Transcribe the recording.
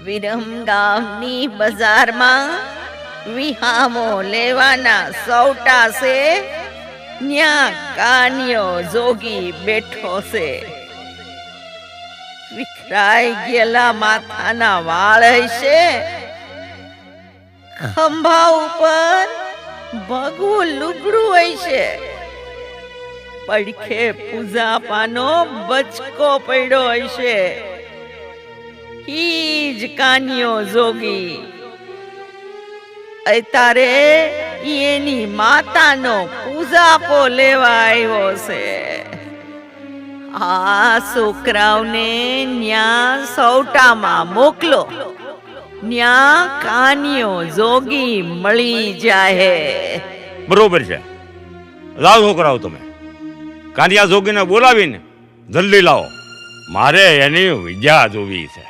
વિરમ ગામની બજારમાં વિહામો લેવાના સૌટા છે, ન્યા કાનિયો જોગી બેઠો છે. વિખરાઈ ગયેલા માથાના વાળ હશે, ખંભા ઉપર ભગવું લુગડું હશે, પડખે પૂજા પાનો બચકો પડ્યો હશે. ઈ જ કાનિયો જોગી અત્યારે એની માતાનો પૂજાપો લેવા આવ્યો છે. આ છોકરાઓને ન્યા સૌટામાં મોકલો, ન્યા કાનિયો જોગી મળી જાહે. બરોબર છે, લાવો છોકરાઓ, તમે કાનિયા જોગીને બોલાવીને જલ્દી લાવો, મારે એની વિદ્યા જોવી છે.